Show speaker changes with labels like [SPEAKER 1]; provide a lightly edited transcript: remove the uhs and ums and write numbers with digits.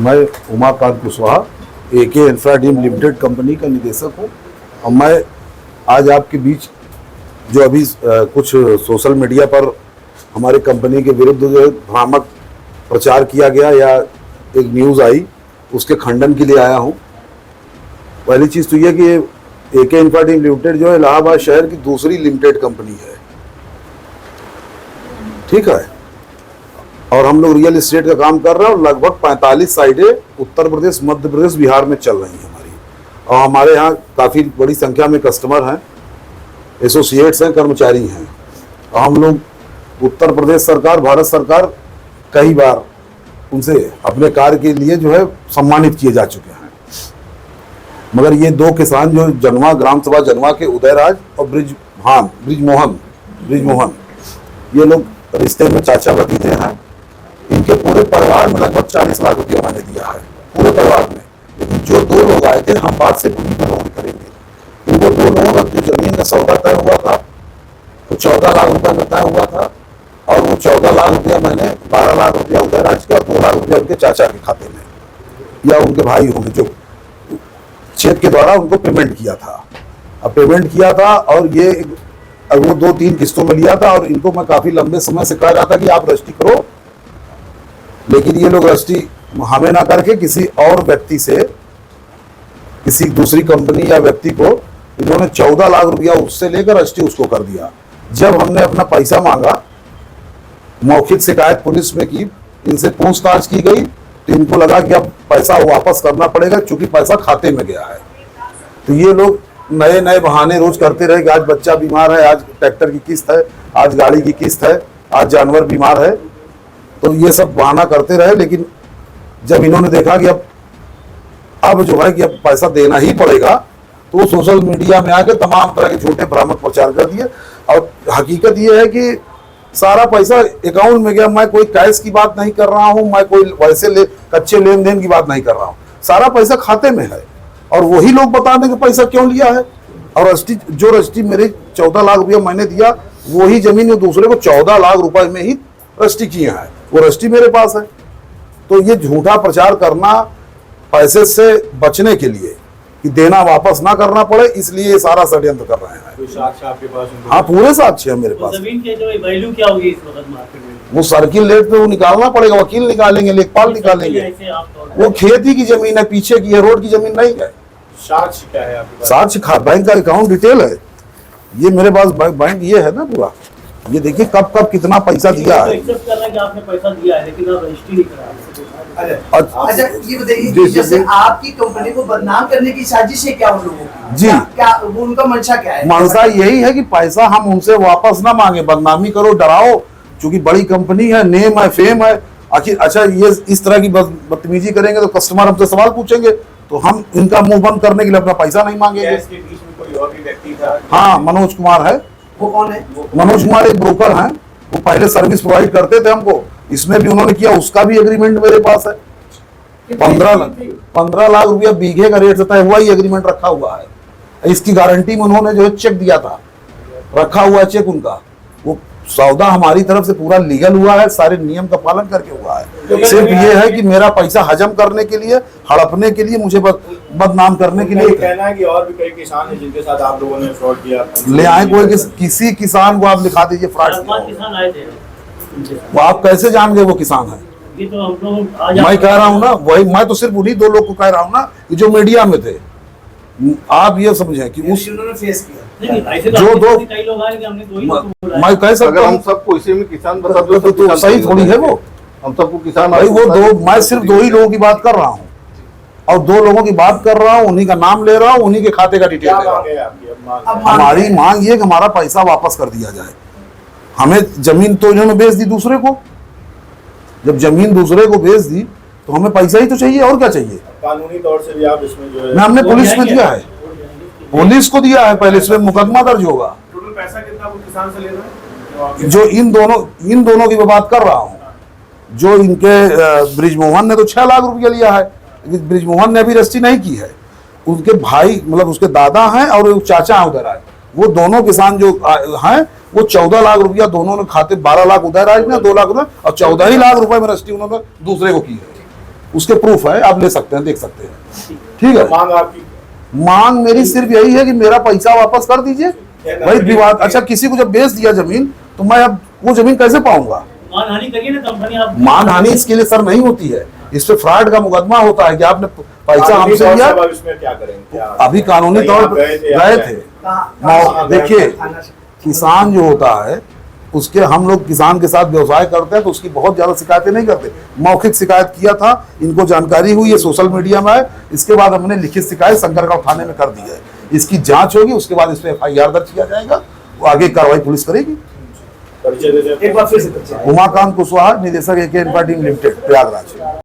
[SPEAKER 1] मैं उमाकांत कुशवाहा एके इंफ्राडीम limited company का निदेशक हूँ और मैं आज आपके बीच जो अभी कुछ सोशल मीडिया पर हमारी कंपनी के विरुद्ध जो भ्रामक प्रचार किया गया या एक न्यूज़ आई उसके खंडन के लिए आया हूँ। पहली चीज़ तो यह कि एके इंफ्राडीम लिमिटेड जो है इलाहाबाद शहर की दूसरी लिमिटेड कंपनी है, ठीक है। और हम लोग रियल एस्टेट का काम कर रहे हैं और लगभग 45 साइटें उत्तर प्रदेश, मध्य प्रदेश, बिहार में चल रही हैं हमारी। और हमारे यहाँ काफ़ी बड़ी संख्या में कस्टमर हैं, एसोसिएट्स हैं, कर्मचारी हैं। और हम लोग उत्तर प्रदेश सरकार, भारत सरकार कई बार उनसे अपने कार्य के लिए जो है सम्मानित किए जा चुके हैं। मगर ये दो किसान जो जनवा, ग्राम सभा जनवा के उदयराज और ब्रिजमोहन, ये लोग रिश्ते में चाचा भतीजे हैं। इनके पूरे परिवार में लगभग 40 लाख रुपया मैंने दिया है, पूरे परिवार में। लेकिन जो दो लोग आए थे, हम बात से पूरी पर करेंगे। इनको दो लोगों का जो जमीन का सौदा तय हुआ था वो 14 लाख रुपया में तय हुआ था और वो 14 लाख रुपया मैंने 12 लाख रुपया उदयराज के और 2 लाख रुपया उनके चाचा के खाते में या उनके भाई होंगे जो चेक के द्वारा उनको पेमेंट किया था। अब पेमेंट किया था और ये वो 2-3 किस्तों में लिया था और इनको मैं काफी लंबे समय से कह रहा था कि आप रजिस्ट्री करो, लेकिन ये लोग रजिस्ट्री हमें ना करके किसी और व्यक्ति से, किसी दूसरी कंपनी या व्यक्ति को इन्होंने 14 लाख रुपया उससे लेकर रजिस्ट्री उसको कर दिया। जब हमने अपना पैसा मांगा, मौखिक शिकायत पुलिस में की, इनसे पूछताछ की गई तो इनको लगा कि अब पैसा वापस करना पड़ेगा क्योंकि पैसा खाते में गया है। तो ये लोग नए नए बहाने रोज करते रहे कि आज बच्चा बीमार है, आज ट्रैक्टर की किस्त है, आज गाड़ी की किस्त है, आज जानवर बीमार है, तो ये सब बहाना करते रहे। लेकिन जब इन्होंने देखा कि अब जो है कि अब पैसा देना ही पड़ेगा, तो वो सोशल मीडिया में आकर तमाम तरह के झूठे भ्रामक प्रचार कर दिए। और हकीकत ये है कि सारा पैसा अकाउंट में गया। मैं कोई कैश की बात नहीं कर रहा हूँ, मैं कोई वैसे कच्चे लेन देन की बात नहीं कर रहा हूँ, सारा पैसा खाते में है। और वही लोग बता दें कि पैसा क्यों लिया है। और रजिस्ट्री मेरे 14 लाख रुपया मैंने दिया, वही जमीन दूसरे को 14 लाख रुपए में ही रजिस्ट्री किया है, वो रजिस्ट्री मेरे पास है। तो ये झूठा प्रचार करना पैसे से बचने के लिए कि देना वापस ना करना पड़े, इसलिए ये सारा षड्यंत्र कर रहे हैं।
[SPEAKER 2] साक्ष्य आपके पास?
[SPEAKER 1] हाँ, पूरे साक्ष्य है मेरे पास।
[SPEAKER 2] जमीन के जो वैल्यू क्या होगी इस वक्त मार्केट में?
[SPEAKER 1] वो सर्किल रेट पे वो निकालना पड़ेगा, वकील निकालेंगे, लेखपाल निकालेंगे। वो खेती की जमीन है, पीछे की है, रोड की जमीन नहीं है।
[SPEAKER 2] साक्ष्य क्या है आपके पास?
[SPEAKER 1] साक्ष्य बैंक का अकाउंट डिटेल है, ये मेरे पास बैंक ये है ना पूरा। ये देखिए कब कब कितना पैसा दिया है।
[SPEAKER 2] एक्सेप्ट कर रहा है कि आपने पैसा दिया है लेकिन आप रजिस्ट्री नहीं करा।
[SPEAKER 3] अच्छा, ये बताइए, जैसे आपकी कंपनी को बदनाम करने की साजिश है क्या उन लोगों की?
[SPEAKER 1] जी,
[SPEAKER 3] क्या वो उनका मंशा क्या है?
[SPEAKER 1] मंशा यही है कि पैसा हम उनसे वापस ना मांगे, बदनामी करो, डराओ, क्योंकि बड़ी कंपनी है, नेम है, फेम है। आखिर अच्छा ये इस तरह की बदतमीजी करेंगे तो कस्टमर हमसे सवाल पूछेंगे, तो हम इनका मुंह बंद करने के लिए अपना पैसा नहीं मांगेंगे।
[SPEAKER 2] इसके बीच में कोई और भी व्यक्ति था?
[SPEAKER 1] हाँ, मनोज कुमार है।
[SPEAKER 3] वो कौन है?
[SPEAKER 1] मनोज कुमार एक ब्रोकर हैं, वो पहले सर्विस प्रोवाइड करते थे हमको, इसमें भी उन्होंने किया, उसका भी एग्रीमेंट मेरे पास है। 15 लाख रुपया बीघे का रेट से तय हुआ ही एग्रीमेंट रखा हुआ है। इसकी गारंटी में उन्होंने जो है चेक दिया था, रखा हुआ है चेक उनका। वो सौदा हमारी तरफ से पूरा लीगल हुआ है, सारे नियम का पालन करके हुआ है। सिर्फ ये है कि मेरा पैसा हजम करने के लिए, हड़पने के लिए, मुझे बदनाम करने के लिए
[SPEAKER 2] कहना है कि और भी कई किसान हैं जिनके साथ आप लोगों ने फ्रॉड किया।
[SPEAKER 1] ले आए कोई किसी किसान को आप लिखा दीजिए फ्रॉड।
[SPEAKER 2] किसान आए थे,
[SPEAKER 1] वो आप कैसे जान गए वो किसान है?
[SPEAKER 2] ये तो हम लोग
[SPEAKER 1] मैं कह रहा हूँ ना, वही मैं तो सिर्फ उन्हीं 2 लोग को कह रहा हूँ ना कि जो मीडिया में थे। आप ये समझें कि उस
[SPEAKER 3] उन्होंने फेस किया।
[SPEAKER 1] जो दो
[SPEAKER 2] कई लोग आए, हमने दो ही लोगों को बुलाया।
[SPEAKER 1] मैं कह सकता
[SPEAKER 4] हम
[SPEAKER 1] हूँ
[SPEAKER 4] सबको इसी में किसान बता दो
[SPEAKER 1] तो सही थोड़ी है वो।
[SPEAKER 4] हम सबको किसान
[SPEAKER 1] भाई वो मैं सिर्फ 2 ही लोगों की बात कर रहा हूँ और 2 लोगों की बात कर रहा हूँ, उन्हीं का नाम ले रहा हूँ, उन्हीं के खाते का डिटेल ले रहा हूँ। हमारी मांग ये कि हमारा पैसा वापस कर दिया जाए। हमें जमीन तो इन्होंने बेच दी दूसरे को, जब जमीन दूसरे को बेच दी तो हमें पैसा ही तो चाहिए, और क्या चाहिए?
[SPEAKER 2] कानूनी तौर से भी आप इसमें जो है
[SPEAKER 1] ना हमने पुलिस में दिया है, पुलिस को दिया है, पहले इसमें मुकदमा दर्ज होगा।
[SPEAKER 2] टोटल पैसा कितना वो किसान से ले रहा है?
[SPEAKER 1] जो इन दोनों की मैं बात कर रहा हूँ, जो इनके ब्रिजमोहन ने तो 6 लाख रुपया लिया है, लेकिन ब्रिजमोहन ने अभी रजिस्ट्री नहीं की है। उनके भाई मतलब उसके दादा हैं और चाचा हैं उधर आए, वो दोनों किसान जो हैं वो 14 लाख रुपया दोनों ने खाते, 12 लाख उदयराज ने, 2 लाख उधर, और 14 ही लाख रुपए में रजिस्ट्री उन्होंने दूसरे को की है। उसके प्रूफ है, आप ले सकते हैं, देख सकते हैं। ठीक है,
[SPEAKER 2] मांग आपकी
[SPEAKER 1] मांग मेरी सिर्फ यही है कि मेरा पैसा वापस कर दीजिए। भाई विवाद, अच्छा किसी को जब बेच दिया जमीन तो मैं अब वो जमीन कैसे पाऊंगा?
[SPEAKER 2] मानहानि करिए ना कंपनी आप।
[SPEAKER 1] मानहानि इसके लिए सर नहीं होती है, इस पे फ्रॉड का मुकदमा होता है कि आपने पैसा हमसे लिया।
[SPEAKER 2] अब इसमें क्या करेंगे? क्या
[SPEAKER 1] अभी कानूनी तौर पर गए थे। देखिए, किसान जो होता है उसके, हम लोग किसान के साथ व्यवसाय करते हैं तो उसकी बहुत ज्यादा शिकायतें नहीं करते। मौखिक शिकायत किया था, इनको जानकारी हुई, ये सोशल मीडिया में है। इसके बाद हमने लिखित शिकायत शंकरगांव थाने में कर दी है। इसकी जांच होगी, उसके बाद इस पे FIR दर्ज किया जाएगा, वो आगे कार्रवाई पुलिस करेगी।
[SPEAKER 2] परिचय दे दें।
[SPEAKER 3] एक बार फिर से परिचय।
[SPEAKER 1] उमाकांत कुशवाहा, निदेशक AK इंफार्टिंग लिमिटेड, प्रयागराज।